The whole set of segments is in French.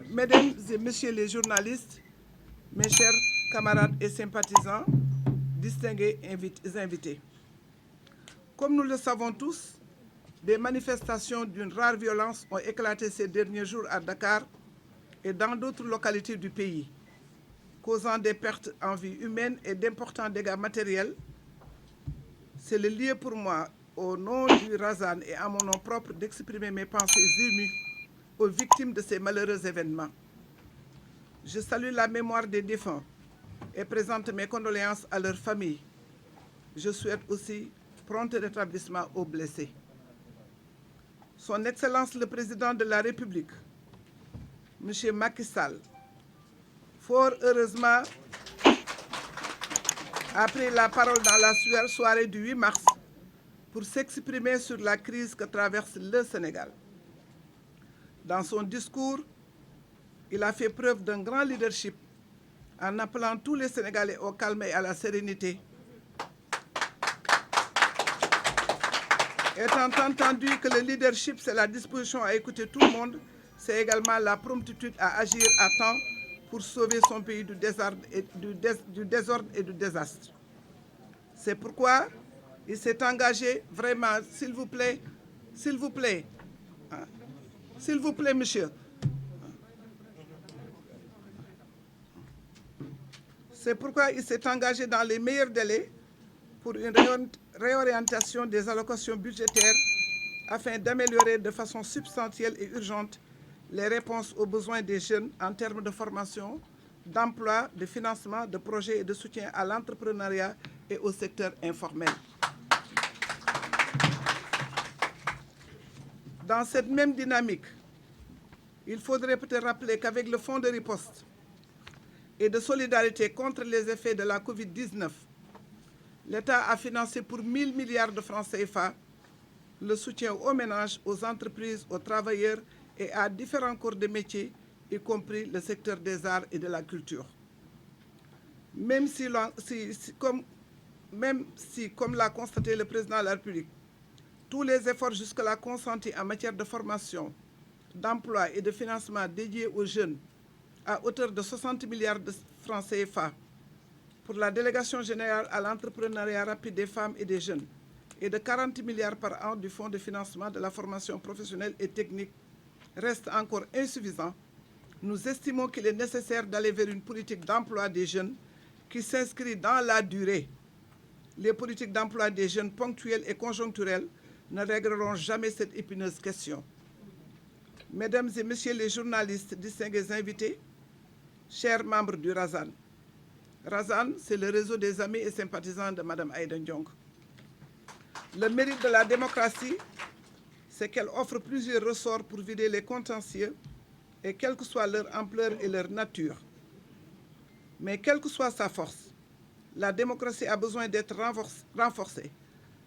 Mesdames et messieurs les journalistes, mes chers camarades et sympathisants, distingués invités. Comme nous le savons tous, des manifestations d'une rare violence ont éclaté ces derniers jours à Dakar et dans d'autres localités du pays, causant des pertes en vie humaine et d'importants dégâts matériels. C'est le lieu pour moi, au nom du Razan et à mon nom propre, d'exprimer mes pensées émues aux victimes de ces malheureux événements. Je salue la mémoire des défunts et présente mes condoléances à leurs familles. Je souhaite aussi prompt rétablissement aux blessés. Son Excellence le Président de la République, M. Macky Sall, fort heureusement, a pris la parole dans la soirée du 8 mars pour s'exprimer sur la crise que traverse le Sénégal. Dans son discours, il a fait preuve d'un grand leadership en appelant tous les Sénégalais au calme et à la sérénité. Étant entendu que le leadership, c'est la disposition à écouter tout le monde, c'est également la promptitude à agir à temps pour sauver son pays du désordre et du désastre. C'est pourquoi il s'est engagé vraiment, s'il vous plaît, monsieur. C'est pourquoi il s'est engagé dans les meilleurs délais pour une réorientation des allocations budgétaires afin d'améliorer de façon substantielle et urgente les réponses aux besoins des jeunes en termes de formation, d'emploi, de financement, de projets et de soutien à l'entrepreneuriat et au secteur informel. Dans cette même dynamique, il faudrait peut-être rappeler qu'avec le fonds de riposte et de solidarité contre les effets de la Covid-19, l'État a financé pour 1 000 milliards de francs CFA le soutien aux ménages, aux entreprises, aux travailleurs et à différents corps de métiers, y compris le secteur des arts et de la culture. Même si, comme l'a constaté le président de la République, tous les efforts jusque-là consentis en matière de formation, d'emploi et de financement dédiés aux jeunes à hauteur de 60 milliards de francs CFA pour la délégation générale à l'entrepreneuriat rapide des femmes et des jeunes et de 40 milliards par an du Fonds de financement de la formation professionnelle et technique reste encore insuffisant. Nous estimons qu'il est nécessaire d'aller vers une politique d'emploi des jeunes qui s'inscrit dans la durée. Les politiques d'emploi des jeunes ponctuelles et conjoncturelles ne régleront jamais cette épineuse question. Mesdames et messieurs les journalistes, distingués invités, chers membres du Razan. Razan, c'est le réseau des amis et sympathisants de Mme Aïda Ndiongue. Le mérite de la démocratie, c'est qu'elle offre plusieurs ressorts pour vider les contentieux, et quelle que soit leur ampleur et leur nature. Mais quelle que soit sa force, la démocratie a besoin d'être renforcée,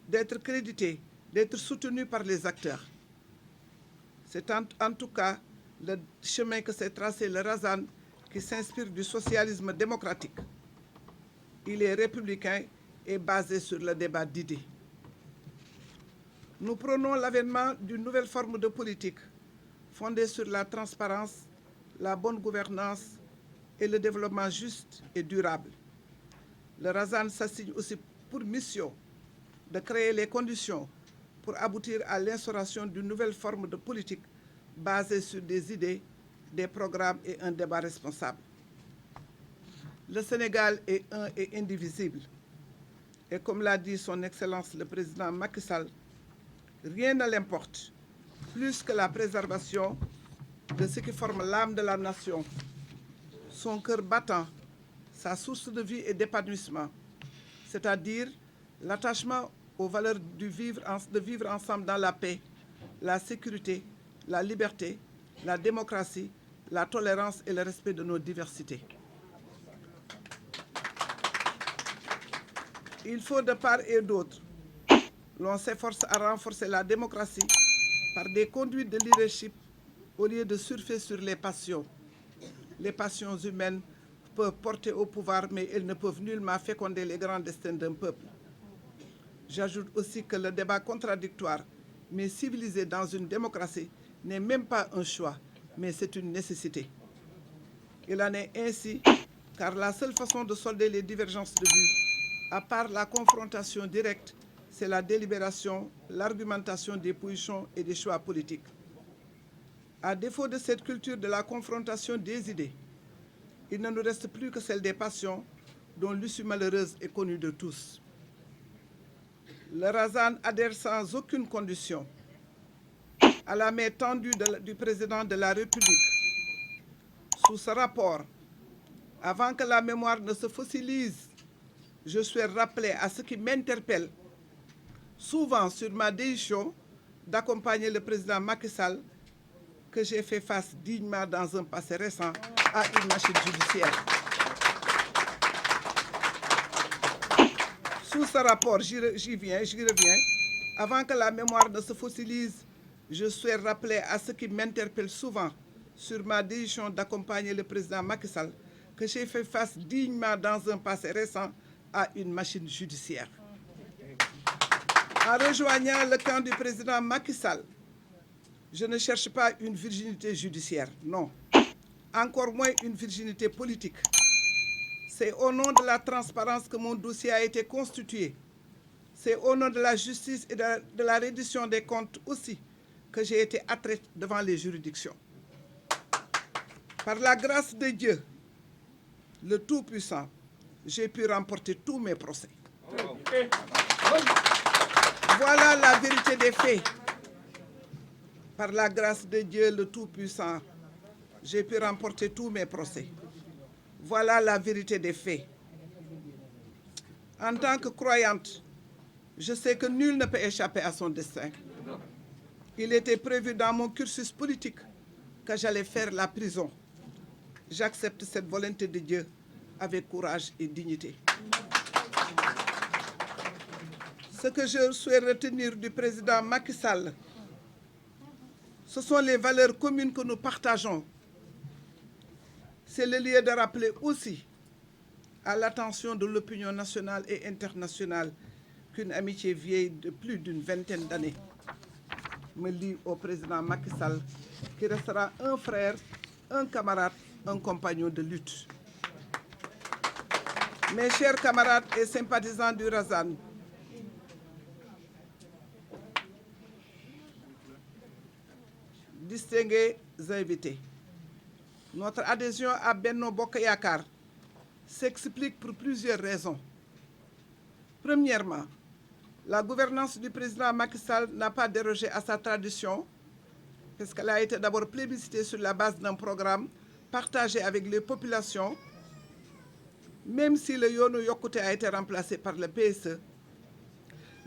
d'être créditée, d'être soutenue par les acteurs. C'est en tout cas le chemin que s'est tracé le Razan qui s'inspire du socialisme démocratique. Il est républicain et basé sur le débat d'idées. Nous prônons l'avènement d'une nouvelle forme de politique fondée sur la transparence, la bonne gouvernance et le développement juste et durable. Le Razan s'assigne aussi pour mission de créer les conditions pour aboutir à l'instauration d'une nouvelle forme de politique basée sur des idées, des programmes et un débat responsable. Le Sénégal est un et indivisible. Et comme l'a dit son Excellence le Président Macky Sall, rien ne l'importe plus que la préservation de ce qui forme l'âme de la nation, son cœur battant, sa source de vie et d'épanouissement, c'est-à-dire l'attachement aux valeurs de vivre ensemble dans la paix, la sécurité, la liberté, la démocratie, la tolérance et le respect de nos diversités. Il faut de part et d'autre, l'on s'efforce à renforcer la démocratie par des conduites de leadership au lieu de surfer sur les passions. Les passions humaines peuvent porter au pouvoir, mais elles ne peuvent nullement féconder les grands destins d'un peuple. J'ajoute aussi que le débat contradictoire, mais civilisé dans une démocratie, n'est même pas un choix, mais c'est une nécessité. Il en est ainsi, car la seule façon de solder les divergences de vues, à part la confrontation directe, c'est la délibération, l'argumentation des positions et des choix politiques. À défaut de cette culture de la confrontation des idées, il ne nous reste plus que celle des passions, dont l'issue malheureuse est connue de tous. Le Razan adhère sans aucune condition à la main tendue du président de la République. Sous ce rapport, avant que la mémoire ne se fossilise, je souhaite rappeler à ceux qui m'interpellent souvent sur ma décision d'accompagner le président Macky Sall que j'ai fait face dignement dans un passé récent à une machine judiciaire. Sous ce rapport, j'y reviens. Avant que la mémoire ne se fossilise, je souhaite rappeler à ceux qui m'interpellent souvent sur ma décision d'accompagner le président Macky Sall que j'ai fait face dignement dans un passé récent à une machine judiciaire. En rejoignant le camp du président Macky Sall, je ne cherche pas une virginité judiciaire, non. Encore moins une virginité politique. C'est au nom de la transparence que mon dossier a été constitué. C'est au nom de la justice et de la reddition des comptes aussi que j'ai été attraite devant les juridictions. Par la grâce de Dieu, le Tout-Puissant, j'ai pu remporter tous mes procès. Voilà la vérité des faits. Par la grâce de Dieu, le Tout-Puissant, j'ai pu remporter tous mes procès. Voilà la vérité des faits. En tant que croyante, je sais que nul ne peut échapper à son destin. Il était prévu dans mon cursus politique que j'allais faire la prison. J'accepte cette volonté de Dieu avec courage et dignité. Ce que je souhaite retenir du président Macky Sall, ce sont les valeurs communes que nous partageons. C'est le lieu de rappeler aussi à l'attention de l'opinion nationale et internationale qu'une amitié vieille de plus d'une vingtaine d'années me lie au président Macky Sall, qui restera un frère, un camarade, un compagnon de lutte. Mes chers camarades et sympathisants du Razan, distingués invités, notre adhésion à Benno Bokk Yakaar s'explique pour plusieurs raisons. Premièrement, la gouvernance du président Macky Sall n'a pas dérogé à sa tradition, parce qu'elle a été d'abord plébiscitée sur la base d'un programme partagé avec les populations. Même si le Yoonu Yokkute a été remplacé par le PSE,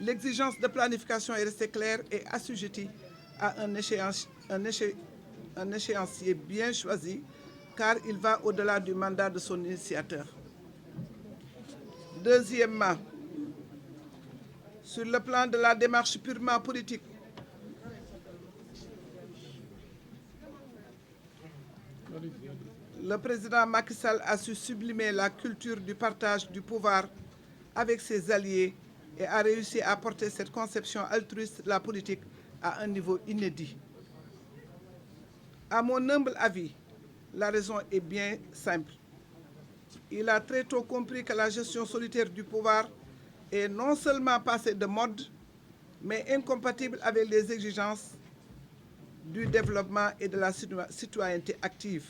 l'exigence de planification est restée claire et assujettie à un échéancier bien choisi, car il va au-delà du mandat de son initiateur. Deuxièmement, sur le plan de la démarche purement politique, le président Macky Sall a su sublimer la culture du partage du pouvoir avec ses alliés et a réussi à porter cette conception altruiste de la politique à un niveau inédit. À mon humble avis, la raison est bien simple. Il a très tôt compris que la gestion solitaire du pouvoir est non seulement passée de mode, mais incompatible avec les exigences du développement et de la citoyenneté active.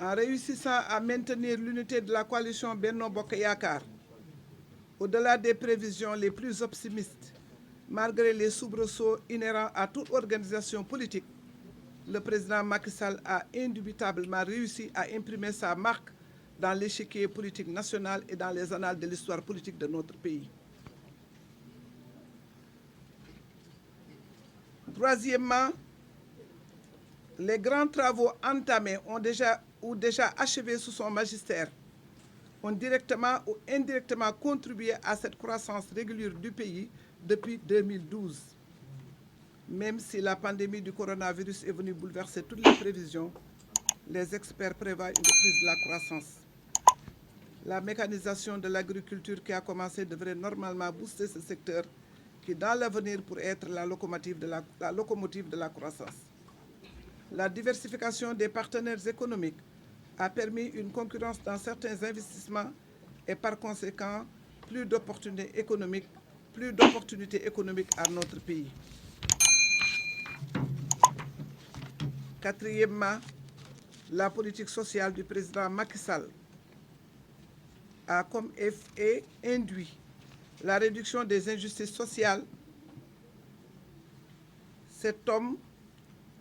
En réussissant à maintenir l'unité de la coalition Benno Bokk Yakaar, au-delà des prévisions les plus optimistes, malgré les soubresauts inhérents à toute organisation politique, le président Macky Sall a indubitablement réussi à imprimer sa marque dans l'échiquier politique national et dans les annales de l'histoire politique de notre pays. Troisièmement, les grands travaux entamés ou déjà achevés sous son magistère ont directement ou indirectement contribué à cette croissance régulière du pays depuis 2012. Même si la pandémie du coronavirus est venue bouleverser toutes les prévisions, les experts prévoient une reprise de la croissance. La mécanisation de l'agriculture qui a commencé devrait normalement booster ce secteur qui, dans l'avenir, pourrait être la locomotive de la croissance. La diversification des partenaires économiques a permis une concurrence dans certains investissements et par conséquent plus d'opportunités économiques à notre pays. Quatrièmement, la politique sociale du président Macky Sall a comme effet induit la réduction des injustices sociales. Cet homme,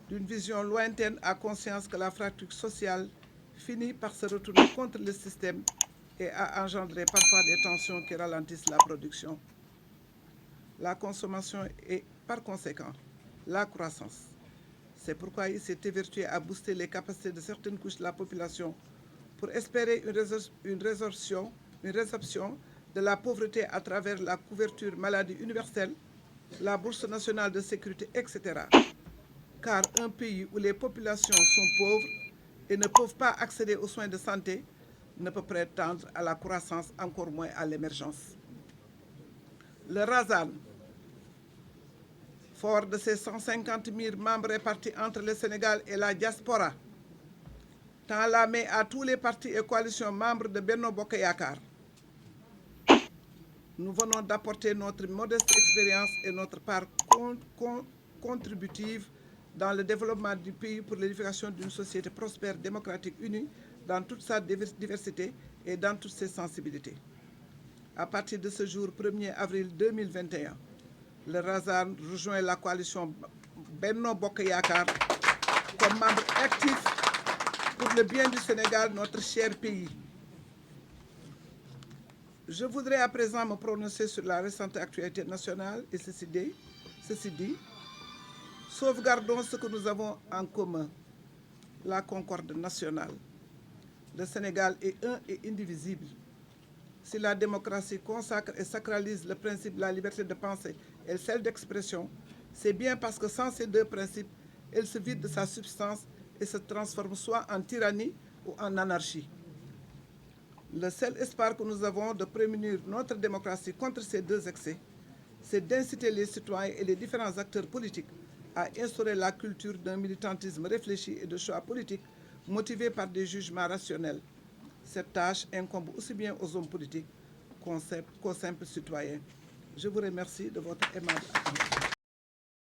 d'une vision lointaine, a conscience que la fracture sociale finit par se retourner contre le système et a engendré parfois des tensions qui ralentissent la production, la consommation et par conséquent la croissance. C'est pourquoi il s'est évertué à booster les capacités de certaines couches de la population pour espérer une résorption de la pauvreté à travers la couverture maladie universelle, la bourse nationale de sécurité, etc. Car un pays où les populations sont pauvres et ne peuvent pas accéder aux soins de santé ne peut prétendre à la croissance, encore moins à l'émergence. Le Razan, fort de ses 150 000 membres répartis entre le Sénégal et la diaspora, tend la main à tous les partis et coalitions membres de Benno Bokk Yakaar. Nous venons d'apporter notre modeste expérience et notre part contributive dans le développement du pays pour l'édification d'une société prospère, démocratique, unie dans toute sa diversité et dans toutes ses sensibilités. À partir de ce jour, 1er avril 2021, le Razan rejoint la coalition Benno Bokk Yakaar comme membre actif pour le bien du Sénégal, notre cher pays. Je voudrais à présent me prononcer sur la récente actualité nationale et ceci dit, sauvegardons ce que nous avons en commun, la concorde nationale. Le Sénégal est un et indivisible. Si la démocratie consacre et sacralise le principe de la liberté de pensée et celle d'expression, c'est bien parce que sans ces deux principes, elle se vide de sa substance et se transforme soit en tyrannie ou en anarchie. Le seul espoir que nous avons de prémunir notre démocratie contre ces deux excès, c'est d'inciter les citoyens et les différents acteurs politiques à instaurer la culture d'un militantisme réfléchi et de choix politiques motivés par des jugements rationnels. Cette tâche incombe aussi bien aux hommes politiques qu'aux simples citoyens. Je vous remercie de votre aimable attention.